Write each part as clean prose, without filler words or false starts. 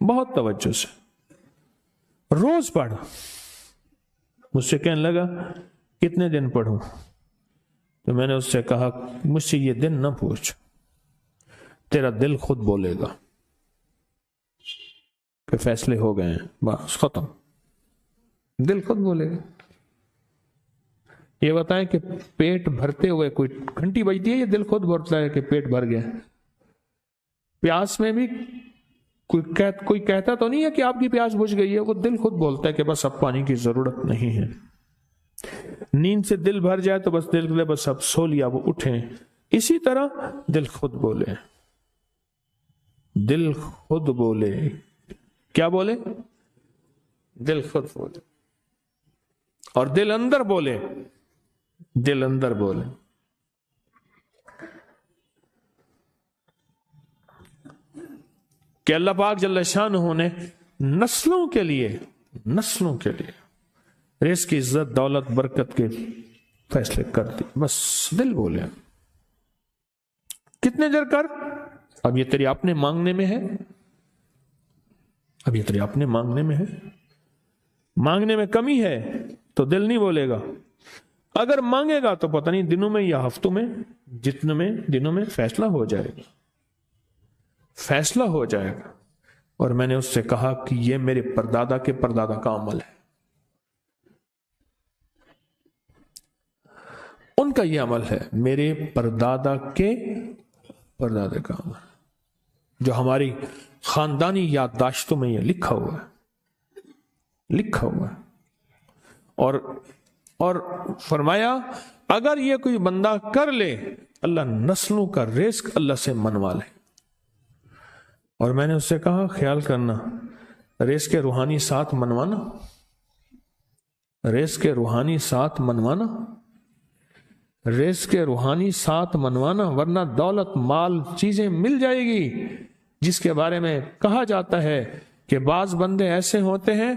بہت توجہ سے، روز پڑھ۔ مجھ سے کہنے لگا کتنے دن پڑھوں؟ تو میں نے اس سے کہا مجھ سے یہ دن نہ پوچھ، تیرا دل خود بولے گا کہ فیصلے ہو گئے ہیں، بس ختم، دل خود بولے گا۔ یہ بتائیں کہ پیٹ بھرتے ہوئے کوئی گھنٹی بجتی ہے یا دل خود بولتا ہے کہ پیٹ بھر گیا؟ پیاس میں بھی کوئی کہتا تو نہیں ہے کہ آپ کی پیاس بجھ گئی ہے، وہ دل خود بولتا ہے کہ بس اب پانی کی ضرورت نہیں ہے۔ نیند سے دل بھر جائے تو بس دل بس اب سو لیا، وہ اٹھیں۔ اسی طرح دل خود بولے، دل خود بولے، کیا بولے؟ دل خود بولے، اور دل اندر بولے، دل اندر بولے۔ کہ اللہ پاک جل شانہ نے نسلوں کے لیے رزق کی عزت، دولت، برکت کے فیصلے کر دی، بس دل بولے۔ کتنے دیر کر؟ اب یہ تیری اپنے مانگنے میں ہے، اب یہ تیری اپنے مانگنے میں ہے۔ مانگنے میں کمی ہے تو دل نہیں بولے گا، اگر مانگے گا تو پتہ نہیں دنوں میں یا ہفتوں میں، جتنے میں دنوں میں فیصلہ ہو جائے گا، فیصلہ ہو جائے گا۔ اور میں نے اس سے کہا کہ یہ میرے پردادا کے پردادا کا عمل ہے، ان کا یہ عمل ہے، میرے پردادا کے پردادا کا عمل، جو ہماری خاندانی یادداشتوں میں یہ لکھا ہوا ہے، لکھا ہوا ہے۔ اور فرمایا اگر یہ کوئی بندہ کر لے، اللہ نسلوں کا رزق اللہ سے منوا لے۔ اور میں نے اس سے کہا خیال کرنا، رزق کے روحانی ساتھ منوانا، رزق کے روحانی ساتھ منوانا، رزق کے روحانی ساتھ منوانا، ورنہ دولت، مال، چیزیں مل جائے گی جس کے بارے میں کہا جاتا ہے کہ بعض بندے ایسے ہوتے ہیں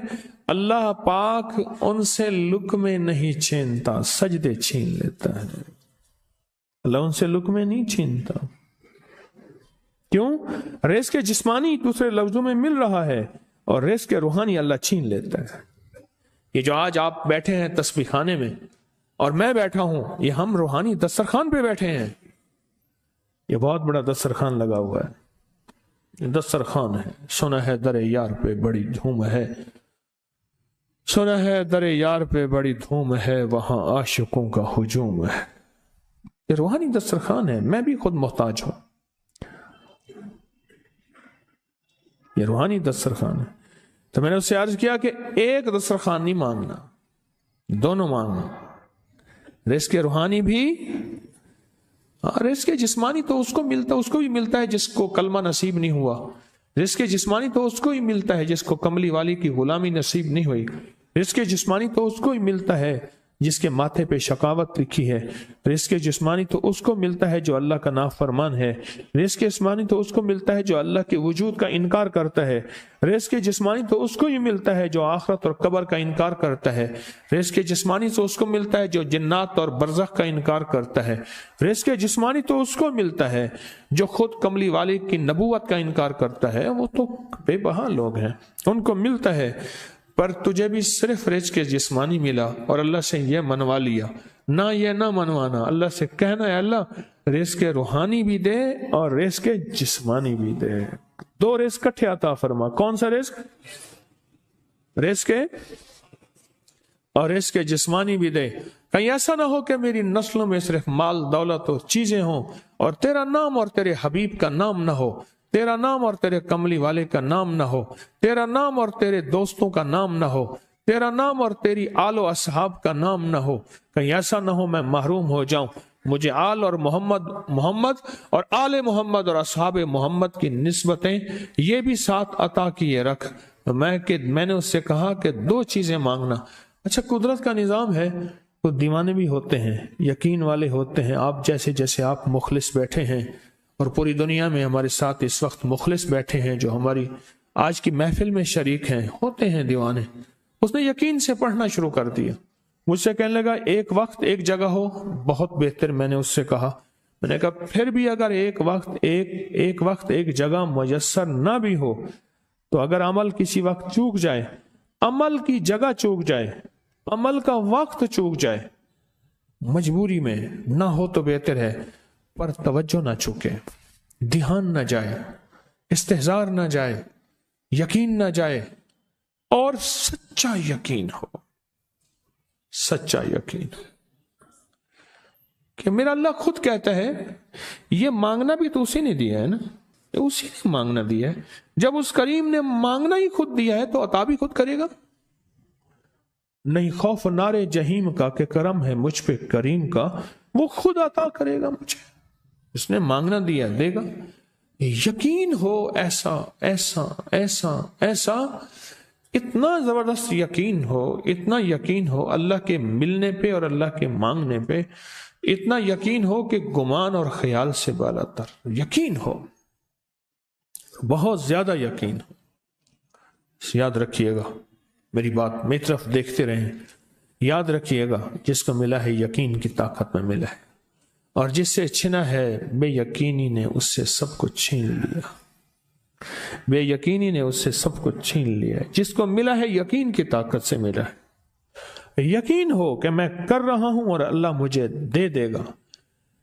اللہ پاک ان سے لقمے نہیں چھینتا، سجدے چھین لیتا ہے۔ اللہ ان سے لقمے نہیں چھینتا، کیوں؟ رزق جسمانی دوسرے لفظوں میں مل رہا ہے، اور رزق روحانی اللہ چھین لیتا ہے۔ یہ جو آج آپ بیٹھے ہیں تسبیح خانے میں اور میں بیٹھا ہوں، یہ ہم روحانی دسترخوان پہ بیٹھے ہیں۔ یہ بہت بڑا دسترخوان لگا ہوا ہے، دسترخوان ہے۔ سنا ہے در یار پہ بڑی دھوم ہے، سنا ہے در یار پہ بڑی دھوم ہے، وہاں عاشقوں کا ہجوم ہے۔ یہ روحانی دسترخوان ہے، میں بھی خود محتاج ہوں، یہ روحانی دسترخوان ہے۔ تو میں نے اس سے عرض کیا کہ ایک دسترخوان نہیں مانگنا، دونوں مانگنا، رزق روحانی بھی، رزق جسمانی تو اس کو بھی ملتا ہے جس کو کلمہ نصیب نہیں ہوا، رزق جسمانی تو اس کو ہی ملتا ہے جس کو کملی والی کی غلامی نصیب نہیں ہوئی، رزق جسمانی تو اس کو ہی ملتا ہے جس کے ماتھے پہ شقاوت لکھی ہے، رزق جسمانی تو اس کو ملتا ہے جو اللہ کا نافرمان ہے، رزق جسمانی تو اس کو ملتا ہے جو اللہ کے وجود کا انکار کرتا ہے، رزق جسمانی تو اس کو ہی ملتا ہے جو آخرت اور قبر کا انکار کرتا ہے، رزق جسمانی تو اس کو ملتا ہے جو جنات اور برزخ کا انکار کرتا ہے، رزق جسمانی تو اس کو ملتا ہے جو خود کملی والی کی نبوت کا انکار کرتا ہے، وہ تو بے بہا لوگ ہیں، ان کو ملتا ہے۔ پر تجھے بھی صرف رزق جسمانی ملا اور اللہ سے یہ منوا لیا، نہ یہ نہ منوانا، اللہ سے کہنا ہے اللہ رزق روحانی بھی دے اور رزق جسمانی بھی دے، دو رزق کٹھے عطا فرما۔ کون سا رزق؟ رزق اور رزق جسمانی بھی دے۔ کہیں ایسا نہ ہو کہ میری نسلوں میں صرف مال، دولت اور چیزیں ہوں اور تیرا نام اور تیرے حبیب کا نام نہ ہو، تیرا نام اور تیرے کملی والے کا نام نہ ہو، تیرا نام اور تیرے دوستوں کا نام نہ ہو، تیرا نام اور تیری آل و اصحاب کا نام نہ ہو۔ کہیں ایسا نہ ہو میں محروم ہو جاؤں، مجھے آل اور محمد اور آل محمد اور اصحاب محمد کی نسبتیں یہ بھی ساتھ عطا کیے رکھ۔ میں نے اس سے کہا کہ دو چیزیں مانگنا۔ اچھا، قدرت کا نظام ہے، تو دیوانے بھی ہوتے ہیں، یقین والے ہوتے ہیں، آپ جیسے آپ مخلص بیٹھے ہیں، اور پوری دنیا میں ہمارے ساتھ اس وقت مخلص بیٹھے ہیں جو ہماری آج کی محفل میں شریک ہیں، ہوتے ہیں دیوانے۔ اس نے یقین سے پڑھنا شروع کر دیا، مجھ سے کہنے لگا ایک وقت ایک جگہ ہو بہت بہتر۔ میں نے اس سے کہا، میں نے کہا پھر بھی اگر ایک وقت ایک جگہ میسر نہ بھی ہو تو اگر عمل کسی وقت چوک جائے، عمل کی جگہ چوک جائے، عمل کا وقت چوک جائے، مجبوری میں نہ ہو تو بہتر ہے، پر توجہ نہ چوکے، دھیان نہ جائے، استحضار نہ جائے، یقین نہ جائے، اور سچا یقین ہو، سچا یقین کہ میرا اللہ خود کہتا ہے یہ مانگنا بھی تو اسی نے دیا ہے نا، اسی نے مانگنا دیا ہے، جب اس کریم نے مانگنا ہی خود دیا ہے تو عطا بھی خود کرے گا۔ نہیں خوف نارے جہیم کا کہ کرم ہے مجھ پہ کریم کا، وہ خود عطا کرے گا مجھے، اس نے مانگنا دیا دے گا۔ یقین ہو ایسا ایسا ایسا ایسا، اتنا زبردست یقین ہو، اتنا یقین ہو اللہ کے ملنے پہ اور اللہ کے مانگنے پہ، اتنا یقین ہو کہ گمان اور خیال سے بالا تر یقین ہو، بہت زیادہ یقین ہو۔ یاد رکھیے گا میری بات، میری طرف دیکھتے رہیں، یاد رکھیے گا جس کو ملا ہے یقین کی طاقت میں ملا ہے، اور جس سے چھنا ہے بے یقینی نے اس سے سب کچھ چھین لیا، بے یقینی نے اس سے سب کچھ چھین لیا۔ جس کو ملا ہے یقین کی طاقت سے ملا ہے، یقین ہو کہ میں کر رہا ہوں اور اللہ مجھے دے دے گا۔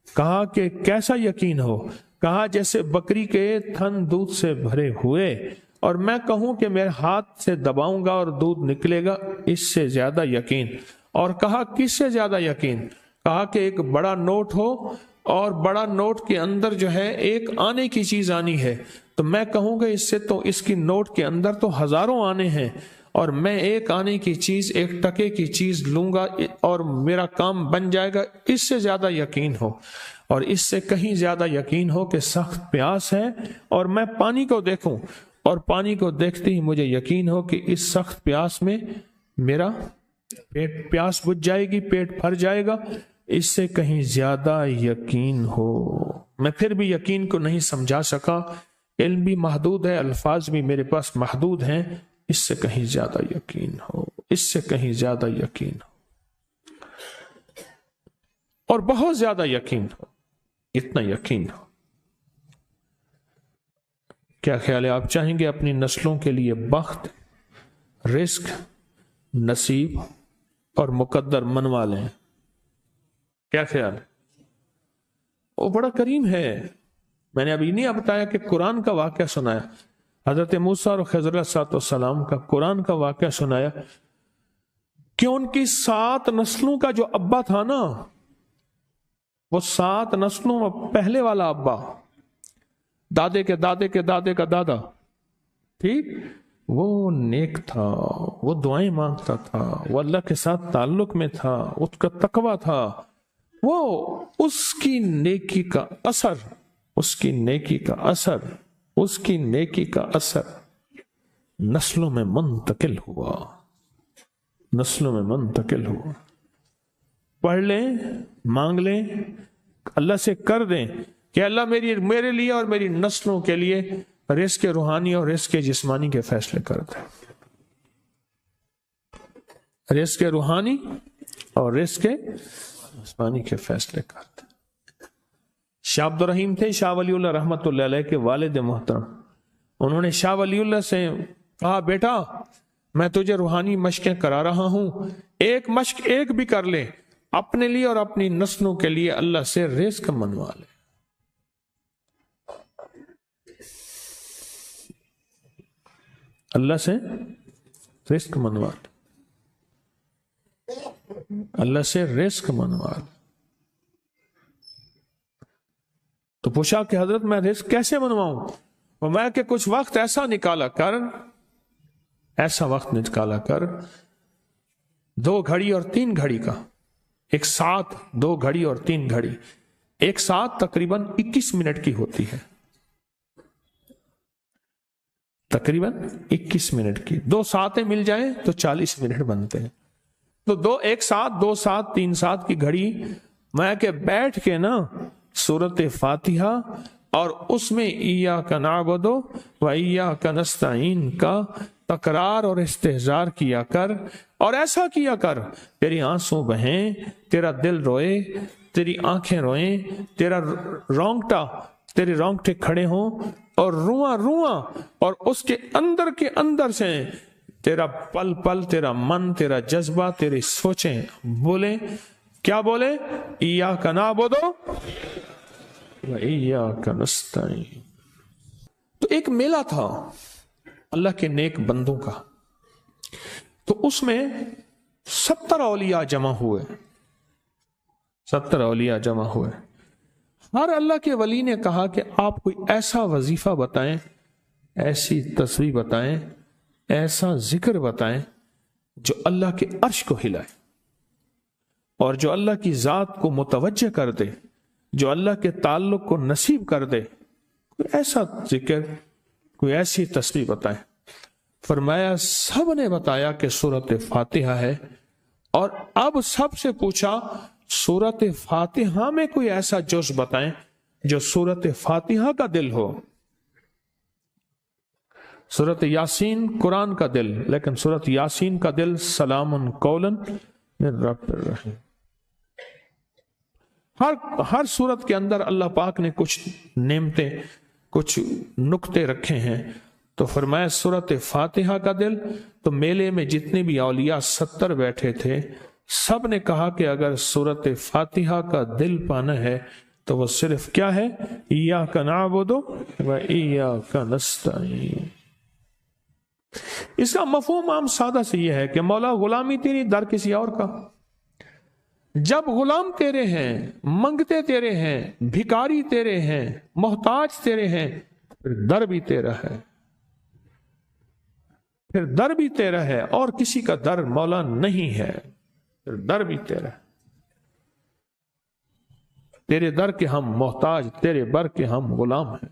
کہا کہ کیسا یقین ہو؟ کہا جیسے بکری کے تھن دودھ سے بھرے ہوئے اور میں کہوں کہ میرے ہاتھ سے دباؤں گا اور دودھ نکلے گا، اس سے زیادہ یقین۔ اور کہا کس سے زیادہ یقین؟ کہا کہ ایک بڑا نوٹ ہو اور بڑا نوٹ کے اندر جو ہے ایک آنے کی چیز آنی ہے، تو میں کہوں کہ اس سے تو اس کی نوٹ کے اندر تو ہزاروں آنے ہیں، اور میں ایک آنے کی چیز، ایک ٹکے کی چیز لوں گا اور میرا کام بن جائے گا، اس سے زیادہ یقین ہو۔ اور اس سے کہیں زیادہ یقین ہو کہ سخت پیاس ہے اور میں پانی کو دیکھوں، اور پانی کو دیکھتے ہی مجھے یقین ہو کہ اس سخت پیاس میں میرا پیاس بجھ جائے گی، پیٹ بھر جائے گا، اس سے کہیں زیادہ یقین ہو۔ میں پھر بھی یقین کو نہیں سمجھا سکا، علم بھی محدود ہے، الفاظ بھی میرے پاس محدود ہیں، اس سے کہیں زیادہ یقین ہو، اس سے کہیں زیادہ یقین ہو، اور بہت زیادہ یقین ہو، اتنا یقین ہو۔ کیا خیال ہے؟ آپ چاہیں گے اپنی نسلوں کے لیے بخت، رزق، نصیب اور مقدر منوا لیں؟ کیا خیال ہے؟ وہ بڑا کریم ہے۔ میں نے ابھی نہیں بتایا کہ قرآن کا واقعہ سنایا، حضرت موسیٰ اور خضر علیہ السلام کا قرآن کا واقعہ سنایا کہ ان کی 7 نسلوں کا جو ابا تھا نا، وہ 7 نسلوں میں پہلے والا ابا، دادے کے دادے کے دادے کا دادا، ٹھیک، وہ نیک تھا، وہ دعائیں مانگتا تھا، وہ اللہ کے ساتھ تعلق میں تھا، اس کا تقویٰ تھا، وہ اس کی نیکی کا اثر، اس کی نیکی کا اثر، اس کی نیکی کا اثر نسلوں میں منتقل ہوا، نسلوں میں منتقل ہوا۔ پڑھ لیں، مانگ لیں، اللہ سے کر دیں کہ اللہ میرے لیے اور میری نسلوں کے لیے رزق روحانی اور رزق جسمانی کے فیصلے کر دیں، رزق روحانی اور رزق جسمانی کے فیصلے کر دیں۔ شاہ عبد الرحیم تھے شاہ ولی اللہ رحمت اللہ علیہ کے والد محترم، انہوں نے شاہ ولی اللہ سے کہا بیٹا میں تجھے روحانی مشقیں کرا رہا ہوں، ایک مشق ایک بھی کر لے، اپنے لیے اور اپنی نسلوں کے لیے اللہ سے رزق منوا لے۔ اللہ سے رزق منوا لے، اللہ سے رزق منوا لے۔ تو پوچھا کہ حضرت میں رزق کیسے منواؤں؟ فرمایا کہ کچھ وقت ایسا نکالا کر، ایسا وقت نکالا کر 2 گھڑی اور 3 گھڑی کا، ایک ساتھ 2 گھڑی اور 3 گھڑی، ایک ساتھ تقریباً 21 منٹ کی ہوتی ہے، تقریباً 21 منٹ کی، 2 ساتیں مل جائیں تو 40 منٹ بنتے ہیں، تو ایک ساتھ 2 ساتھ 3 ساتھ کی گھڑی میں کہ بیٹھ کے نا سورۃ فاتحہ اور اس میں ایاک نعبد و ایاک نستعین کا تکرار اور استحضار کیا کر، اور ایسا کیا کر تیری آنسوں بہیں، تیرا دل روئے، تیری آنکھیں روئیں، تیرا رونگٹا تیرے رونگٹے کھڑے ہوں اور رواں رواں اور اس کے اندر سے تیرا پل پل، تیرا من، تیرا جذبہ، تیری سوچیں بولیں، کیا بولیں؟ ایاک نعبد و ایاک نستعین۔ تو ایک میلہ تھا اللہ کے نیک بندوں کا، تو اس میں 70 اولیاء جمع ہوئے، 70 اولیاء جمع ہوئے۔ ہر اللہ کے ولی نے کہا کہ آپ کوئی ایسا وظیفہ بتائیں، ایسی تسبیح بتائیں، ایسا ذکر بتائیں جو اللہ کے عرش کو ہلائے اور جو اللہ کی ذات کو متوجہ کر دے، جو اللہ کے تعلق کو نصیب کر دے۔ کوئی ایسا ذکر، کوئی ایسی تسبیح بتائیں۔ فرمایا سب نے بتایا کہ سورۃ فاتحہ ہے، اور اب سب سے پوچھا سورۃ فاتحہ میں کوئی ایسا جز بتائیں جو سورۃ فاتحہ کا دل ہو۔ سورۃ یاسین قرآن کا دل، لیکن سورۃ یاسین کا دل سلام قولا من رب الرحیم۔ ہر سورت کے اندر اللہ پاک نے کچھ نعمتیں، کچھ نکتے رکھے ہیں۔ تو فرمایا سورۃ فاتحہ کا دل، تو میلے میں جتنے بھی اولیاء 70 بیٹھے تھے، سب نے کہا کہ اگر سورۃ فاتحہ کا دل پانا ہے تو وہ صرف کیا ہے؟ ایاک نعبد و ایاک نستعین۔ اس کا مفہوم عام سادہ سے یہ ہے کہ مولا غلامی تیری، در کسی اور کا۔ جب غلام تیرے ہیں، منگتے تیرے ہیں، بھکاری تیرے ہیں، محتاج تیرے ہیں، پھر در بھی تیرا ہے، پھر در بھی تیرا ہے، اور کسی کا در مولا نہیں ہے، پھر در بھی تیرا ہے۔ تیرے در کے ہم محتاج، تیرے بر کے ہم غلام ہیں۔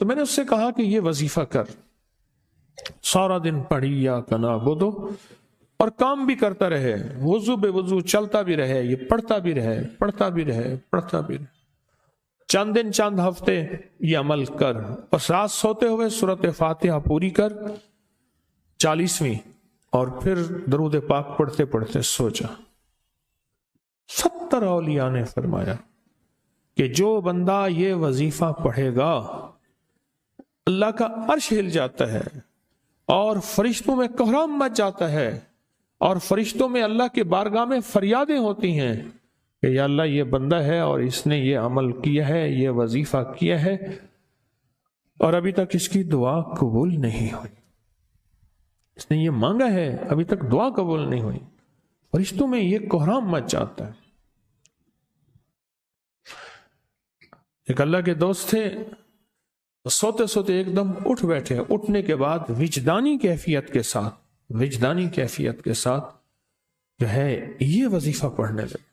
تو میں نے اس سے کہا کہ یہ وظیفہ کر، سارا دن پڑھی ایاک نعبد، اور کام بھی کرتا رہے، وضو بے وضو چلتا بھی رہے، یہ پڑھتا بھی رہے، پڑھتا بھی رہے، پڑھتا بھی رہے، چند دن چند ہفتے یہ عمل کر، اور رات سوتے ہوئے سورۃ فاتحہ پوری کر 40ویں، اور پھر درود پاک پڑھتے پڑھتے سو جا۔ 70 اولیاء نے فرمایا کہ جو بندہ یہ وظیفہ پڑھے گا اللہ کا عرش ہل جاتا ہے، اور فرشتوں میں کوہرام مچ جاتا ہے، اور فرشتوں میں اللہ کے بارگاہ میں فریادیں ہوتی ہیں کہ یا اللہ یہ بندہ ہے اور اس نے یہ عمل کیا ہے، یہ وظیفہ کیا ہے، اور ابھی تک اس کی دعا قبول نہیں ہوئی، اس نے یہ مانگا ہے ابھی تک دعا قبول نہیں ہوئی۔ فرشتوں میں یہ کوہرام مچ جاتا ہے۔ ایک اللہ کے دوست تھے، سوتے سوتے ایک دم اٹھ بیٹھے، اٹھنے کے بعد وجدانی کیفیت کے ساتھ جو ہے یہ وظیفہ پڑھنے لگے۔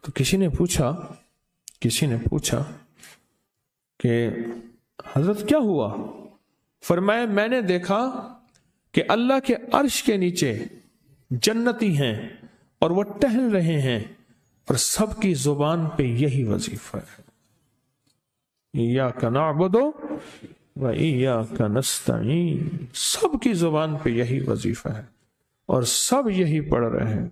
تو کسی نے پوچھا کہ حضرت کیا ہوا؟ فرمایا میں نے دیکھا کہ اللہ کے عرش کے نیچے جنتی ہیں اور وہ ٹہل رہے ہیں، اور سب کی زبان پہ یہی وظیفہ ہے، ایاک نعبد و ایاک نستعین۔ سب کی زبان پہ یہی وظیفہ ہے اور سب یہی پڑھ رہے ہیں۔